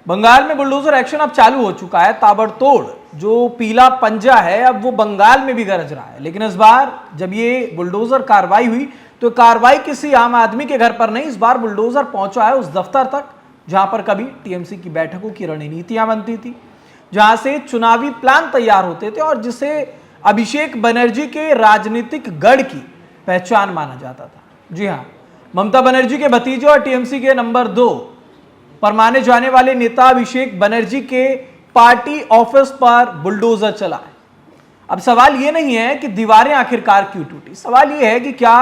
बंगाल में bulldozer action अब चालू हो चुका है। ताबड़तोड़ जो पीला पंजा है अब वो बंगाल में भी गरज रहा है। लेकिन इस बार जब ये बुलडोजर कार्रवाई हुई तो कार्रवाई किसी आम आदमी के घर पर नहीं, इस बार बुलडोजर पहुंचा है उस दफ्तर तक जहां पर कभी टीएमसी की बैठकों की रणनीतियां बनती थी, जहां से चुनावी प्लान तैयार होते थे और जिसे अभिषेक बनर्जी के राजनीतिक गढ़ की पहचान माना जाता था। जी हां, ममता बनर्जी के भतीजे और टीएमसी के नंबर 2 पर माने जाने वाले नेता अभिषेक बनर्जी के पार्टी ऑफिस पर बुलडोजर चला है। अब सवाल यह नहीं है कि दीवारें आखिरकार क्यों टूटी, सवाल यह है कि क्या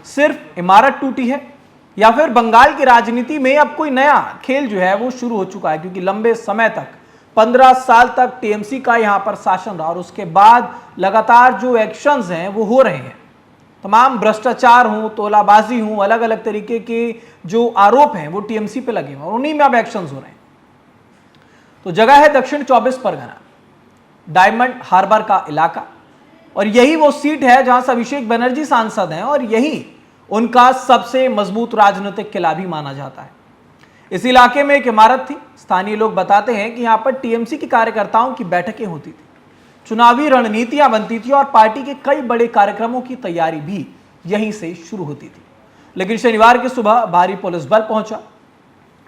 सिर्फ इमारत टूटी है या फिर बंगाल की राजनीति में अब कोई नया खेल जो है वो शुरू हो चुका है। क्योंकि लंबे समय तक 15 साल तक टीएमसी का यहां पर शासन रहा और उसके बाद लगातार जो एक्शंस हैं वो हो रहे हैं। तमाम भ्रष्टाचार हो, तोलाबाजी हो, अलग अलग तरीके के जो आरोप हैं वो टीएमसी पे लगे हैं और उन्हीं में अब एक्शंस हो रहे हैं। तो जगह है दक्षिण 24 परगना, डायमंड हार्बर का इलाका, और यही वो सीट है जहां से अभिषेक बनर्जी सांसद हैं और यही उनका सबसे मजबूत राजनीतिक किला भी माना जाता है। इस इलाके में एक इमारत थी। स्थानीय लोग बताते हैं कि यहां पर टीएमसी के कार्यकर्ताओं की बैठकें होती थी, चुनावी रणनीतियां बनती थी और पार्टी के कई बड़े कार्यक्रमों की तैयारी भी यहीं से शुरू होती थी। लेकिन शनिवार की सुबह भारी पुलिस बल पहुंचा,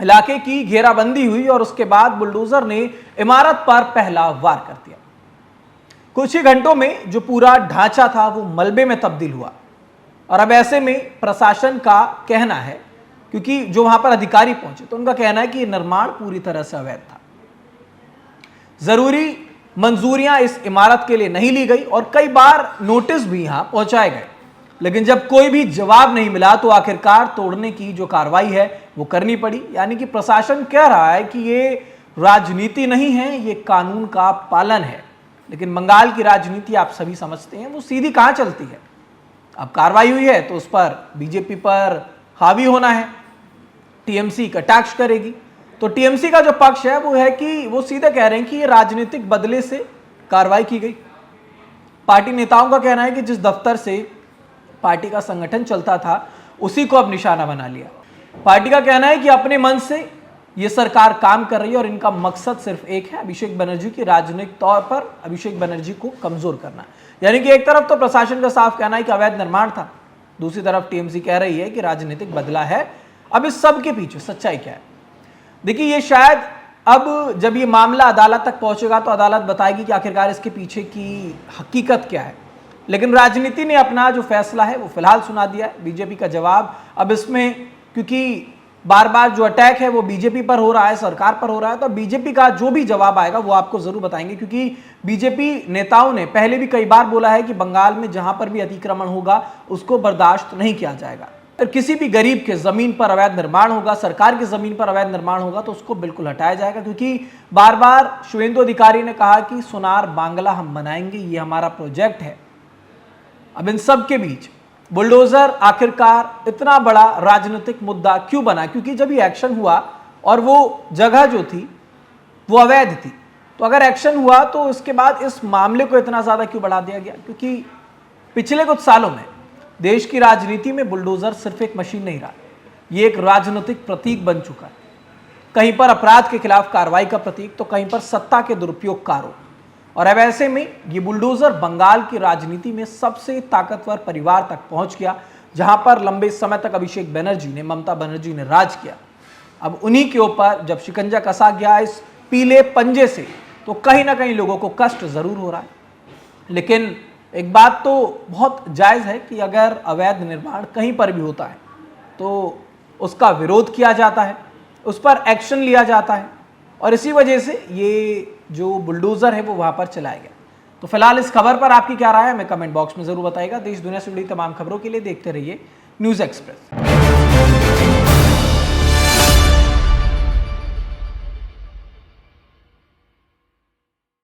इलाके की घेराबंदी हुई और उसके बाद बुलडोजर ने इमारत पर पहला वार कर दिया। कुछ ही घंटों में जो पूरा ढांचा था वो मलबे में तब्दील हुआ और अब ऐसे में प्रशासन का कहना है, क्योंकि जो वहां पर अधिकारी पहुंचे तो उनका कहना है कि निर्माण पूरी तरह से अवैध था। जरूरी मंजूरियां इस इमारत के लिए नहीं ली गई और कई बार नोटिस भी यहां पहुंचाए गए, लेकिन जब कोई भी जवाब नहीं मिला तो आखिरकार तोड़ने की जो कार्रवाई है वो करनी पड़ी। यानी कि प्रशासन कह रहा है कि ये राजनीति नहीं है, ये कानून का पालन है। लेकिन बंगाल की राजनीति आप सभी समझते हैं वो सीधी कहां चलती है। अब कार्रवाई हुई है तो उस पर बीजेपी पर हावी होना है, टीएमसी कटाक्ष करेगी। तो टीएमसी का जो पक्ष है वो है कि वो सीधे कह रहे हैं कि ये राजनीतिक बदले से कार्रवाई की गई। पार्टी नेताओं का कहना है कि जिस दफ्तर से पार्टी का संगठन चलता था उसी को अब निशाना बना लिया। पार्टी का कहना है कि अपने मन से ये सरकार काम कर रही है और इनका मकसद सिर्फ एक है, अभिषेक बनर्जी की राजनीतिक तौर पर अभिषेक बनर्जी को कमजोर करना। यानी कि एक तरफ तो प्रशासन का साफ कहना है कि अवैध निर्माण था, दूसरी तरफ टीएमसी कह रही है कि राजनीतिक बदला है। अब इस सब के पीछे सच्चाई क्या है? देखिए, ये शायद अब जब ये मामला अदालत तक पहुंचेगा तो अदालत बताएगी कि आखिरकार इसके पीछे की हकीकत क्या है। लेकिन राजनीति ने अपना जो फैसला है वो फिलहाल सुना दिया है। बीजेपी का जवाब अब इसमें, क्योंकि बार बार जो अटैक है वो बीजेपी पर हो रहा है, सरकार पर हो रहा है, तो बीजेपी का जो भी जवाब आएगा वो आपको जरूर बताएंगे। क्योंकि बीजेपी नेताओं ने पहले भी कई बार बोला है कि बंगाल में जहां पर भी अतिक्रमण होगा उसको बर्दाश्त नहीं किया जाएगा। और किसी भी गरीब के जमीन पर अवैध निर्माण होगा, सरकार की जमीन पर अवैध निर्माण होगा तो उसको बिल्कुल हटाया जाएगा। क्योंकि बार बार शुभेंदु अधिकारी ने कहा कि सोनार बांग्ला हम बनाएंगे, ये हमारा प्रोजेक्ट है। अब इन सब के बीच बुलडोजर आखिरकार इतना बड़ा राजनीतिक मुद्दा क्यों बना? क्योंकि जब ये एक्शन हुआ और वो जगह जो थी वो अवैध थी, तो अगर एक्शन हुआ तो इसके बाद इस मामले को इतना ज्यादा क्यों बढ़ा दिया गया? क्योंकि पिछले कुछ सालों में देश की राजनीति में बुलडोजर सिर्फ एक मशीन नहीं रहा, ये एक राजनीतिक प्रतीक बन चुका है। कहीं पर अपराध के खिलाफ कार्रवाई का प्रतीक तो कहीं पर सत्ता के दुरुपयोग का आरोप। और अब ऐसे में ये बुलडोजर बंगाल की राजनीति में सबसे ताकतवर परिवार तक पहुंच गया, जहां पर लंबे समय तक अभिषेक बनर्जी ने, ममता बनर्जी ने राज किया। अब उन्हीं के ऊपर जब शिकंजा कसा गया इस पीले पंजे से, तो कहीं ना कहीं लोगों को कष्ट जरूर हो रहा है। लेकिन एक बात तो बहुत जायज है कि अगर अवैध निर्माण कहीं पर भी होता है तो उसका विरोध किया जाता है, उस पर एक्शन लिया जाता है, और इसी वजह से ये जो बुलडोजर है वो वहां पर चलाया गया। तो फिलहाल इस खबर पर आपकी क्या राय है हमें कमेंट बॉक्स में जरूर बताइएगा। देश दुनिया से जुड़ी तमाम खबरों के लिए देखते रहिए न्यूज़ एक्सप्रेस।